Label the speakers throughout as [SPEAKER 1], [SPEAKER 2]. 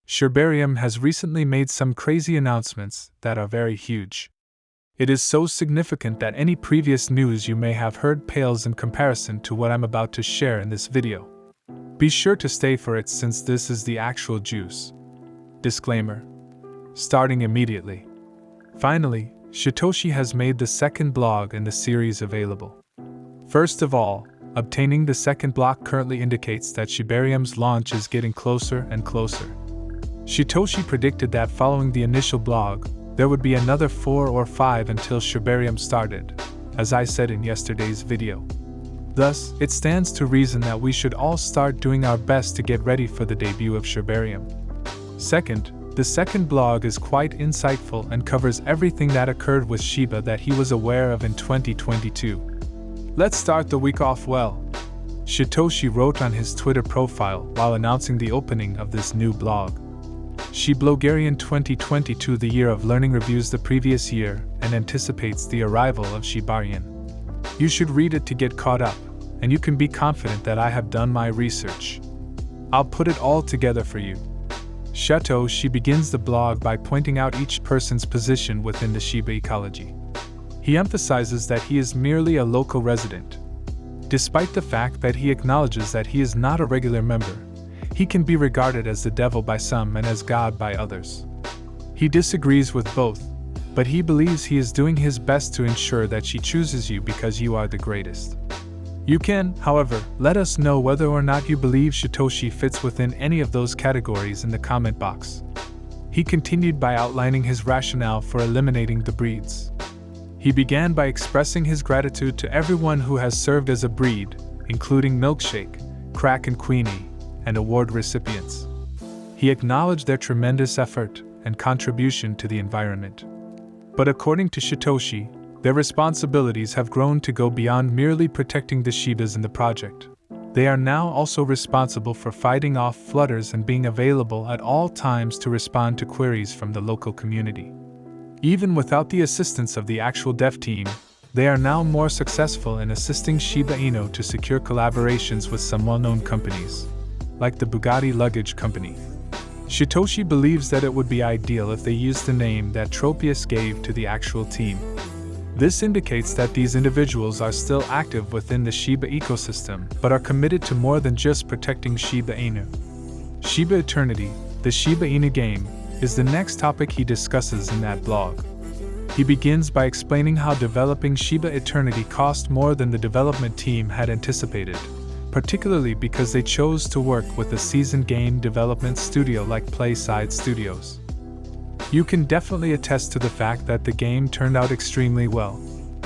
[SPEAKER 1] Sherbarium has recently made some crazy announcements that are very huge. It is so significant that any previous news you may have heard pales in comparison to what I'm about to share in this video. Be sure to stay for it since this is the actual juice. Disclaimer. Starting immediately. Finally, Satoshi has made the second blog in the series available. First of all, obtaining the second block currently indicates that Sherbarium's launch is getting closer and closer. Satoshi predicted that following the initial blog, there would be another 4 or 5 until Sherbarium started, as I said in yesterday's video. Thus, it stands to reason that we should all start doing our best to get ready for the debut of Sherbarium. Second, the second blog is quite insightful and covers everything that occurred with Shiba that he was aware of in 2022. Let's start the week off well. Satoshi wrote on his Twitter profile while announcing the opening of this new blog. Shiblogarian 2022, the year of learning, reviews the previous year and anticipates the arrival of Shibarian. You should read it to get caught up, and you can be confident that I have done my research. I'll put it all together for you. Satoshi begins the blog by pointing out each person's position within the Shiba ecology. He emphasizes that he is merely a local resident. Despite the fact that he acknowledges that he is not a regular member, he can be regarded as the devil by some and as God by others. He disagrees with both, but he believes he is doing his best to ensure that she chooses you because you are the greatest. You can, however, let us know whether or not you believe Satoshi fits within any of those categories in the comment box. He continued by outlining his rationale for eliminating the breeds. He began by expressing his gratitude to everyone who has served as a breed, including Milkshake, Crack and Queenie, and award recipients. He acknowledged their tremendous effort and contribution to the environment. But according to Satoshi, their responsibilities have grown to go beyond merely protecting the Shibas in the project. They are now also responsible for fighting off flooders and being available at all times to respond to queries from the local community. Even without the assistance of the actual dev team, they are now more successful in assisting Shiba Inu to secure collaborations with some well-known companies, like the Bugatti Luggage Company. Satoshi believes that it would be ideal if they used the name that Tropius gave to the actual team. This indicates that these individuals are still active within the Shiba ecosystem, but are committed to more than just protecting Shiba Inu. Shiba Eternity, the Shiba Inu game, is the next topic he discusses in that blog. He begins by explaining how developing Shiba Eternity cost more than the development team had anticipated, particularly because they chose to work with a seasoned game development studio like Playside Studios. You can definitely attest to the fact that the game turned out extremely well,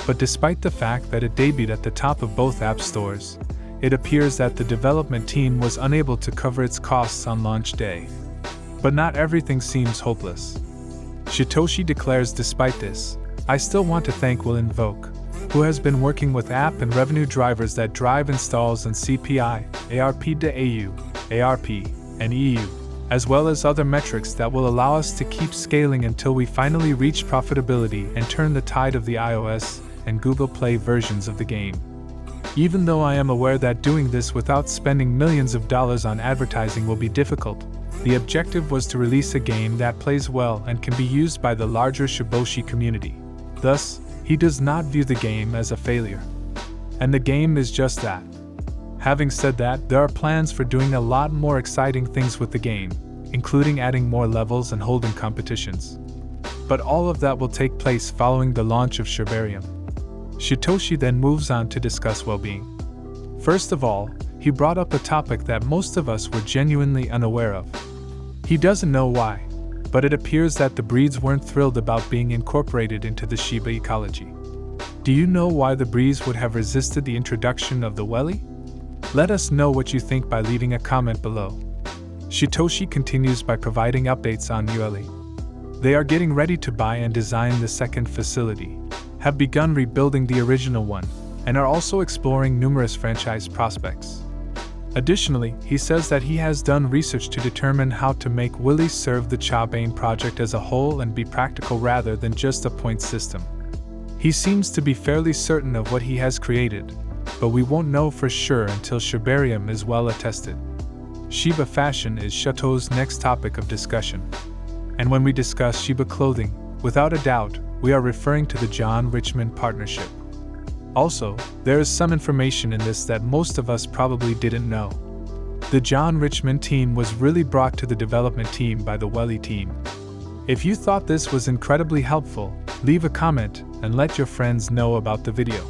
[SPEAKER 1] but despite the fact that it debuted at the top of both app stores, it appears that the development team was unable to cover its costs on launch day. But not everything seems hopeless. Satoshi declares, despite this, I still want to thank Will Invoke, who has been working with app and revenue drivers that drive installs on CPI, ARPDAU, ARP, and EU, as well as other metrics that will allow us to keep scaling until we finally reach profitability and turn the tide of the iOS and Google Play versions of the game. Even though I am aware that doing this without spending millions of dollars on advertising will be difficult, the objective was to release a game that plays well and can be used by the larger Shiboshi community. Thus, he does not view the game as a failure. And the game is just that. Having said that, there are plans for doing a lot more exciting things with the game, including adding more levels and holding competitions. But all of that will take place following the launch of Sherbarium. Satoshi then moves on to discuss well-being. First of all, he brought up a topic that most of us were genuinely unaware of. He doesn't know why, but it appears that the breeds weren't thrilled about being incorporated into the Shiba ecology. Do you know why the breeds would have resisted the introduction of the Welly? Let us know what you think by leaving a comment below. Satoshi continues by providing updates on Welly. They are getting ready to buy and design the second facility, have begun rebuilding the original one, and are also exploring numerous franchise prospects. Additionally, he says that he has done research to determine how to make Willy serve the Chobane project as a whole and be practical rather than just a point system. He seems to be fairly certain of what he has created, but we won't know for sure until Sherbarium is well attested. Shiba fashion is Chateau's next topic of discussion. And when we discuss Shiba clothing, without a doubt, we are referring to the John Richmond partnership. Also, there is some information in this that most of us probably didn't know. The John Richmond team was really brought to the development team by the Welly team. If you thought this was incredibly helpful, leave a comment and let your friends know about the video.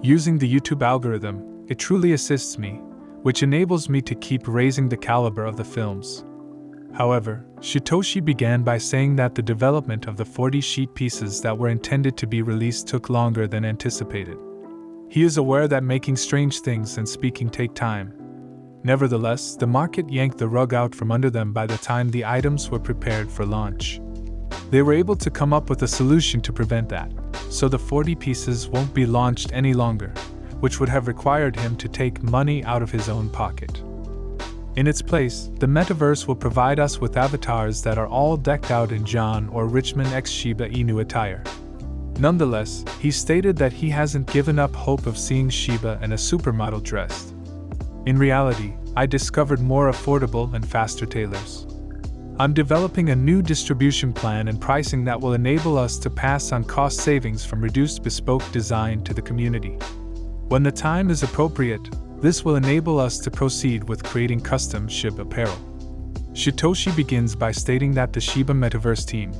[SPEAKER 1] Using the YouTube algorithm, it truly assists me, which enables me to keep raising the caliber of the films. However, Shitoshi began by saying that the development of the 40 sheet pieces that were intended to be released took longer than anticipated. He is aware that making strange things and speaking take time. Nevertheless, the market yanked the rug out from under them by the time the items were prepared for launch. They were able to come up with a solution to prevent that, so the 40 pieces won't be launched any longer, which would have required him to take money out of his own pocket. In its place, the metaverse will provide us with avatars that are all decked out in John or Richmond x Shiba Inu attire. Nonetheless, he stated that he hasn't given up hope of seeing Shiba in a supermodel dressed. In reality, I discovered more affordable and faster tailors. I'm developing a new distribution plan and pricing that will enable us to pass on cost savings from reduced bespoke design to the community. When the time is appropriate, this will enable us to proceed with creating custom Shiba apparel. Shitoshi begins by stating that the Shiba Metaverse team,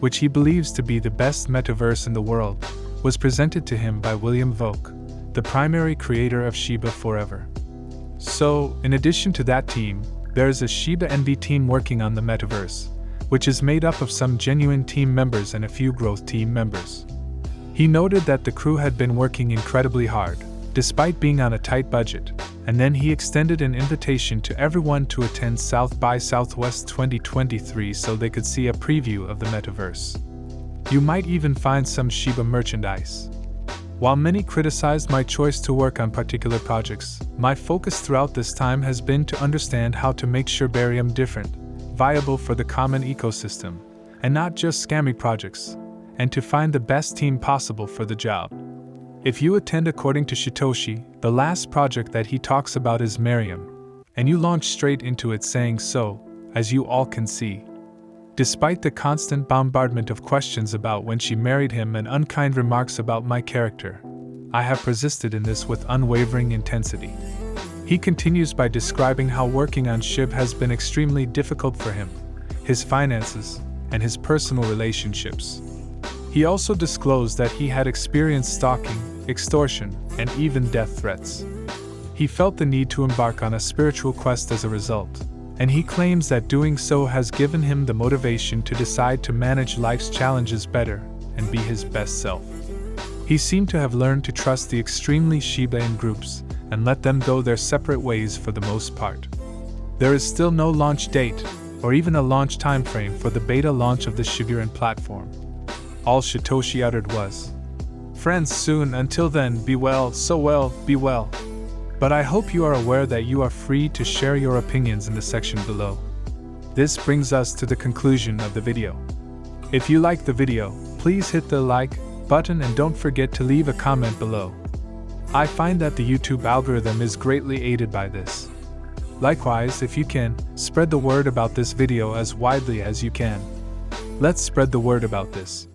[SPEAKER 1] which he believes to be the best metaverse in the world, was presented to him by William Volk, the primary creator of Shiba Forever. So, in addition to that team, there is a Shiba Envy team working on the metaverse, which is made up of some genuine team members and a few growth team members. He noted that the crew had been working incredibly hard, despite being on a tight budget, and then he extended an invitation to everyone to attend South by Southwest 2023 so they could see a preview of the metaverse. You might even find some Shiba merchandise. While many criticized my choice to work on particular projects, my focus throughout this time has been to understand how to make Shibarium different, viable for the common ecosystem, and not just scammy projects, and to find the best team possible for the job. If you attend according to Shitoshi, the last project that he talks about is Mariam, and you launch straight into it saying so, as you all can see. Despite the constant bombardment of questions about when she married him and unkind remarks about my character, I have persisted in this with unwavering intensity. He continues by describing how working on Shib has been extremely difficult for him, his finances, and his personal relationships. He also disclosed that he had experienced stalking, extortion, and even death threats. He felt the need to embark on a spiritual quest as a result, and he claims that doing so has given him the motivation to decide to manage life's challenges better and be his best self. He seemed to have learned to trust the extremely Shiba-in groups and let them go their separate ways for the most part. There is still no launch date, or even a launch timeframe for the beta launch of the Shibarium platform. All Shitoshi uttered was, "Friends soon, until then, be well, so well, be well." But I hope you are aware that you are free to share your opinions in the section below. This brings us to the conclusion of the video. If you like the video, please hit the like button and don't forget to leave a comment below. I find that the YouTube algorithm is greatly aided by this. Likewise, if you can, spread the word about this video as widely as you can. Let's spread the word about this.